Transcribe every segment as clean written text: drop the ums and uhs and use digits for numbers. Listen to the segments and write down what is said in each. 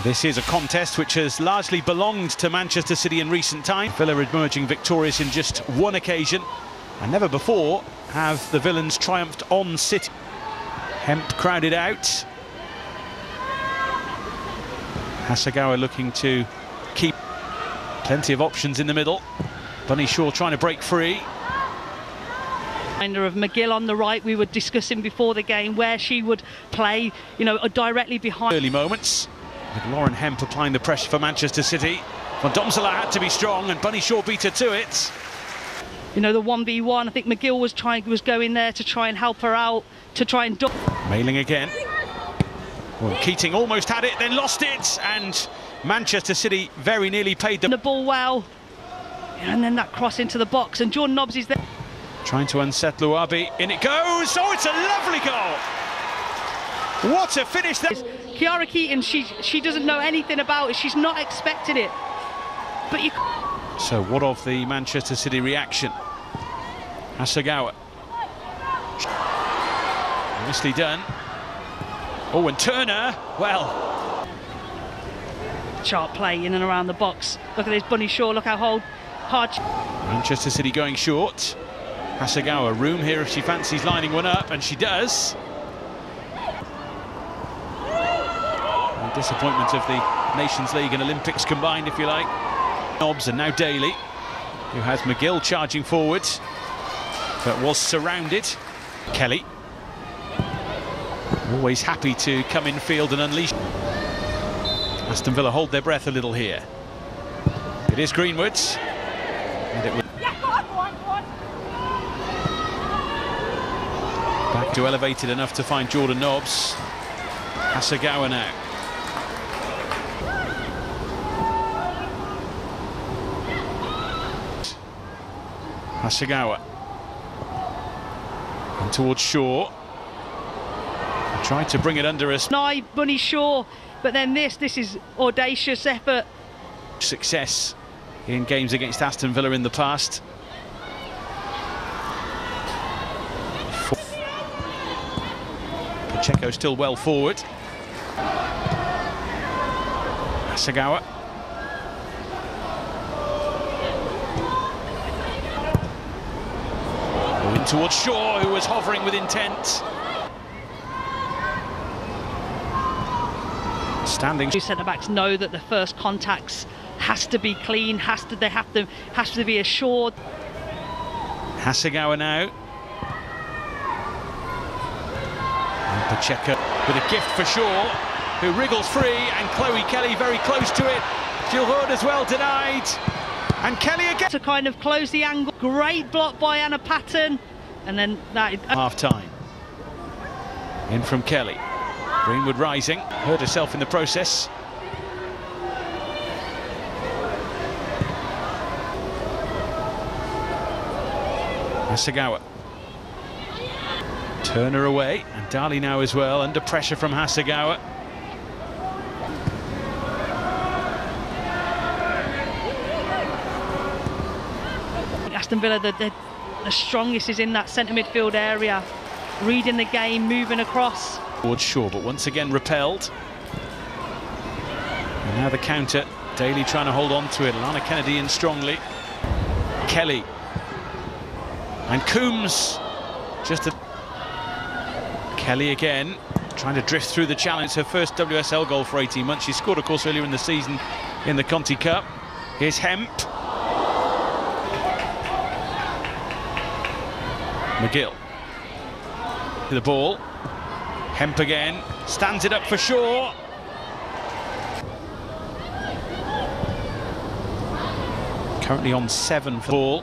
This is a contest which has largely belonged to Manchester City in recent time. Villa emerging victorious in just one occasion, and never before have the villains triumphed on City. Hemp crowded out. Hasegawa looking to keep plenty of options in the middle. Bunny Shaw trying to break free. Of McGill on the right, we were discussing before the game where she would play, you know, directly behind. Early moments, with Lauren Hemp applying the pressure for Manchester City. Van Domselaar had to be strong, and Bunny Shaw beat her to it. You know, the 1v1, I think McGill was going there to try and help her out, to try and... Mailing again. Well, Keating almost had it, then lost it, and Manchester City very nearly paid them. The ball well, and then that cross into the box, and Jordan Nobbs is there. Trying to unset Luabi, in it goes! Oh, it's a lovely goal! What a finish there! Kiara Keating, she doesn't know anything about it, she's not expecting it. But you... So what of the Manchester City reaction? Hasegawa. Nicely done. Oh, and Turner, well. Sharp play in and around the box. Look at this, Bunny Shaw, look how hard. Manchester City going short. Hasegawa, room here if she fancies lining one up, and she does. The disappointment of the Nations League and Olympics combined, if you like. Nobbs, and now Daly, who has McGill charging forward, but was surrounded. Kelly, always happy to come in field and unleash. Aston Villa hold their breath a little here. It is Greenwood, and it will back to elevated enough to find Jordan Nobbs. Hasegawa now. Hasegawa. And towards Shaw. Tried to bring it under us. Bunny Shaw, but then this is audacious effort. Success in games against Aston Villa in the past. Pacheco still well forward. Hasegawa. In towards Shaw, who was hovering with intent. Standing. Two centre-backs know that the first contacts has to be clean, has to be assured. Hasegawa now. And Pacheco with a gift for Shaw, who wriggles free, and Chloe Kelly very close to it. Jill Hood as well denied. And Kelly again. To kind of close the angle. Great block by Anna Patton. And then that... Half-time. In from Kelly. Greenwood rising, hurt herself in the process. Hasegawa. Turner away, and Dali now as well, under pressure from Hasegawa. Aston Villa, the strongest is in that centre midfield area, reading the game, moving across. Towards Shaw, but once again repelled. And now the counter. Daly trying to hold on to it. Lana Kennedy in strongly. Kelly. And Coombs. Kelly again, trying to drift through the challenge. Her first WSL goal for 18 months. She scored, of course, earlier in the season in the Conti Cup. Here's Hemp. McGill. To the ball. Hemp again, stands it up for Shaw. Currently on 7 for the ball.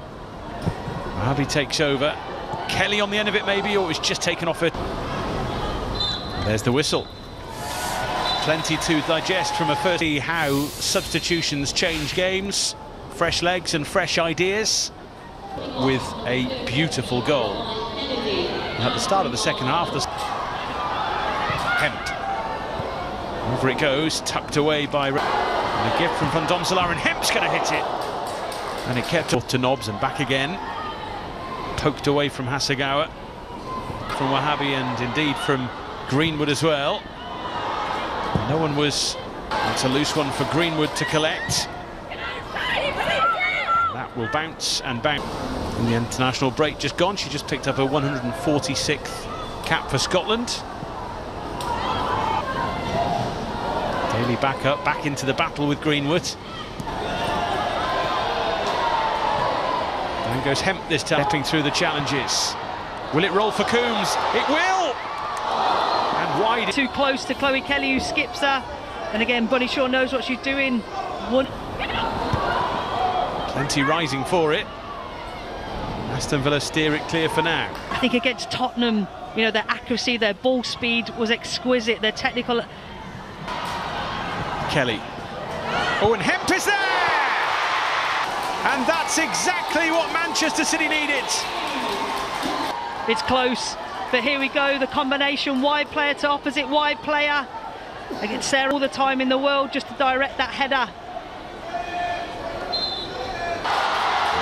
Wahhabi takes over. Kelly on the end of it maybe, or it's just taken off it. There's the whistle. Plenty to digest from a first. See how substitutions change games. Fresh legs and fresh ideas. With a beautiful goal. And at the start of the second half, Hemp. Over it goes, tucked away by... And a gift from Van Domselaar, and Hemp's going to hit it. And it kept off to Nobbs and back again. Poked away from Hasegawa. From Wahhabi and indeed from Greenwood as well. No one was That's a loose one for Greenwood to collect. That will bounce and bounce. In the international break just gone, she just picked up her 146th cap for Scotland. Daly back up, back into the battle with Greenwood. Down goes Hemp this time, stepping through the challenges. Will it roll for Coombs? It will! And wide. Too close to Chloe Kelly, who skips her. And again, Bunny Shaw knows what she's doing. Plenty rising for it. Aston Villa steer it clear for now. I think against Tottenham, you know, their accuracy, their ball speed was exquisite, their technical... Kelly. Oh, and Hemp is there! And that's exactly what Manchester City needed. It's close, but here we go, the combination, wide player to opposite wide player. Against Sarah all the time in the world just to direct that header.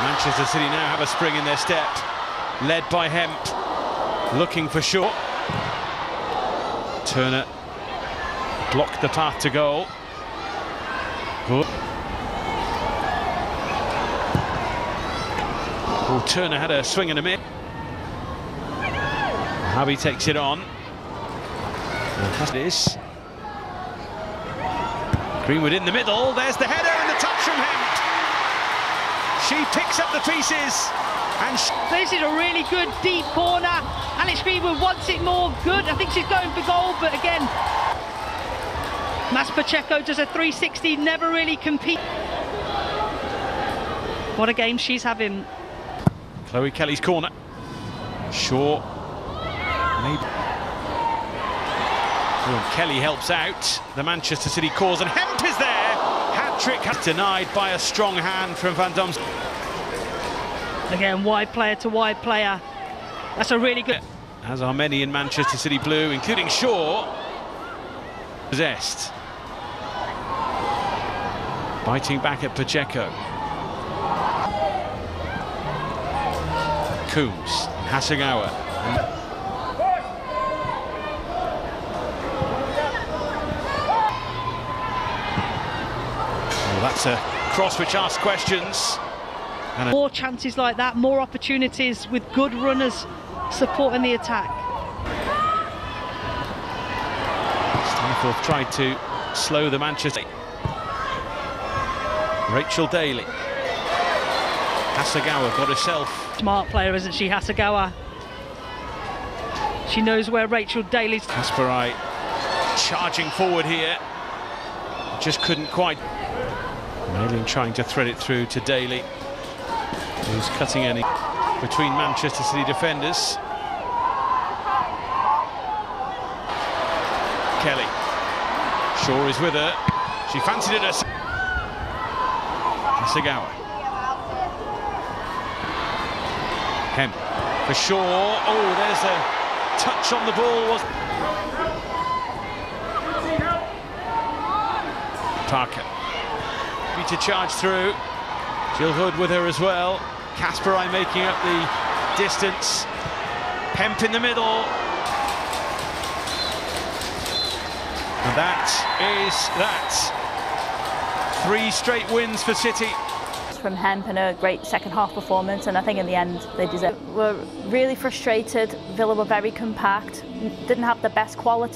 Manchester City now have a spring in their step, led by Hemp, looking for Shaw. Turner blocked the path to goal. Oh, Turner had a swing and a miss. Habi takes it on. And this. Greenwood in the middle, there's the header and the touch from Hemp. She picks up the pieces and this is a really good deep corner. Alex Greenwood wants it more. Good, I think she's going for goal, but again, Mas Pacheco does a 360, never really compete. What a game she's having. Chloe Kelly's corner. Shaw. Maybe. Oh, and Kelly helps out. The Manchester City cause, and Hemp is there. Hat-trick denied by a strong hand from Van Dams. Again, wide player to wide player. That's a really good... As are many in Manchester City blue, including Shaw. Possessed. Biting back at Pacheco. Coombs, Hasegawa. Well, that's a cross which asks questions. And more chances like that, more opportunities with good runners supporting the attack. Stanforth tried to slow the Manchester. Rachel Daly. Hasegawa got herself. Smart player, isn't she, Hasegawa? She knows where Rachel Daly's... Kasparai charging forward here. Just couldn't quite. Mailing trying to thread it through to Daly, who's cutting any between Manchester City defenders. Kelly. Shaw is with her. She fancied it herself. Hasegawa. Hemp for Shaw. Oh, there's a touch on the ball. Parker. To charge through. Jill Hood with her as well. Kasparai making up the distance. Hemp in the middle. And that is that. 3 straight wins for City. From Hemp and a great second half performance, and I think in the end they deserve. We're really frustrated. Villa were very compact, didn't have the best quality.